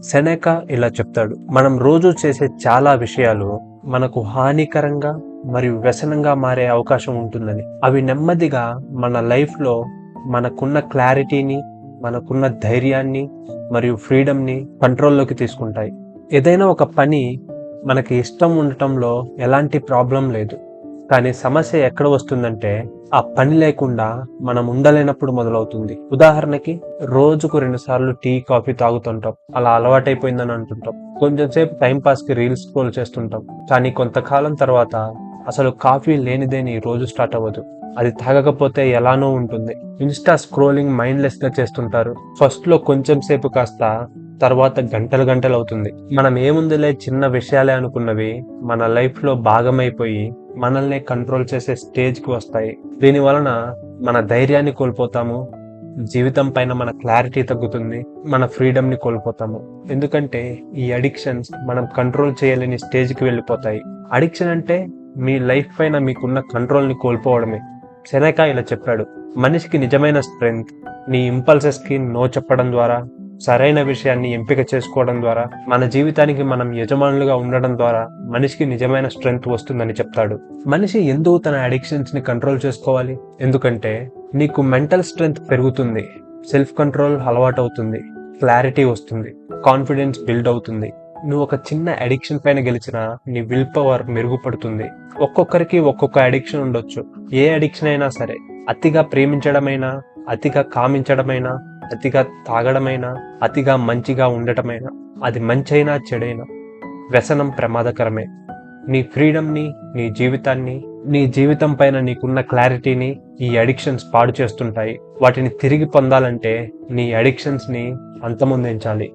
సెనెకా ఇలా చెప్తాడు, మనం రోజు చేసే చాలా విషయాలు మనకు హానికరంగా మరియు వ్యసనంగా మారే అవకాశం ఉంటుందని. అవి నెమ్మదిగా మన లైఫ్లో మనకున్న క్లారిటీని, మనకున్న ధైర్యాన్ని మరియు ఫ్రీడమ్ని కంట్రోల్లోకి తీసుకుంటాయి. ఏదైనా ఒక పని మనకి ఇష్టం ఉండటంలో ఎలాంటి ప్రాబ్లం లేదు. కానీ సమస్య ఎక్కడ వస్తుందంటే ఆ పని లేకుండా మనం ఉండలేనప్పుడు మొదలవుతుంది. ఉదాహరణకి రోజుకు 2 సార్లు టీ కాఫీ తాగుతుంటాం, అలా అలవాటైపోయిందని అంటుంటాం. కొంచెం సేపు టైం పాస్ కి రీల్స్ స్క్రోల్ చేస్తుంటాం. కానీ కొంతకాలం తర్వాత అసలు కాఫీ లేనిదేని రోజు స్టార్ట్ అవ్వదు. అది తాగకపోతే ఎలానో ఉంటుంది. ఇన్స్టా స్క్రోలింగ్ మైండ్లెస్ గా చేస్తుంటారు. ఫస్ట్ లో కొంచెం సేపు కాస్త తర్వాత గంటలు గంటలు అవుతుంది. మనం ఏముందిలే చిన్న విషయాలే అనుకున్నవి మన లైఫ్ లో భాగమైపోయి మనల్ని కంట్రోల్ చేసే స్టేజ్ కి వస్తాయి. దీని వలన మన ధైర్యాన్ని కోల్పోతాము, జీవితం పైన మన క్లారిటీ తగ్గుతుంది, మన ఫ్రీడమ్ ని కోల్పోతాము. ఎందుకంటే ఈ అడిక్షన్స్ మనం కంట్రోల్ చేయలేని స్టేజ్ కి వెళ్ళిపోతాయి. అడిక్షన్ అంటే మీ లైఫ్ పైన మీకున్న కంట్రోల్ ని కోల్పోవడమే. సెనెకా ఇలా చెప్పాడు, మనిషికి నిజమైన స్ట్రెంగ్త్ నీ ఇంపల్సెస్ కి నో చెప్పడం ద్వారా, సరైన విషయాన్ని ఎంపిక చేసుకోవడం ద్వారా, మన జీవితానికి మనం యజమానులుగా ఉండడం ద్వారా మనిషికి నిజమైన స్ట్రెంగ్త్ వస్తుందని చెప్తాడు. మనిషి ఎందుకు తన అడిక్షన్స్ ని కంట్రోల్ చేసుకోవాలి? ఎందుకంటే నీకు మెంటల్ స్ట్రెంగ్త్ పెరుగుతుంది, సెల్ఫ్ కంట్రోల్ అలవాటు అవుతుంది, క్లారిటీ వస్తుంది, కాన్ఫిడెన్స్ బిల్డ్ అవుతుంది. నువ్వు ఒక చిన్న అడిక్షన్ పైన గెలిచినా నీ విల్ పవర్ మెరుగుపడుతుంది. ఒక్కొక్కరికి ఒక్కొక్క అడిక్షన్ ఉండొచ్చు. ఏ అడిక్షన్ అయినా సరే, అతిగా ప్రేమించడమైనా, అతిగా కామించడమైనా, అతిగా తాగడమైనా, అతిగా మంచిగా ఉండటమైనా, అది మంచైనా చెడైనా వ్యసనం ప్రమాదకరమే. నీ ఫ్రీడమ్ని, నీ జీవితాన్ని, నీ జీవితం పైన నీకున్న క్లారిటీని ఈ అడిక్షన్స్ పాడు చేస్తుంటాయి. వాటిని తిరిగి పొందాలంటే నీ అడిక్షన్స్ ని అంతమొందించాలి.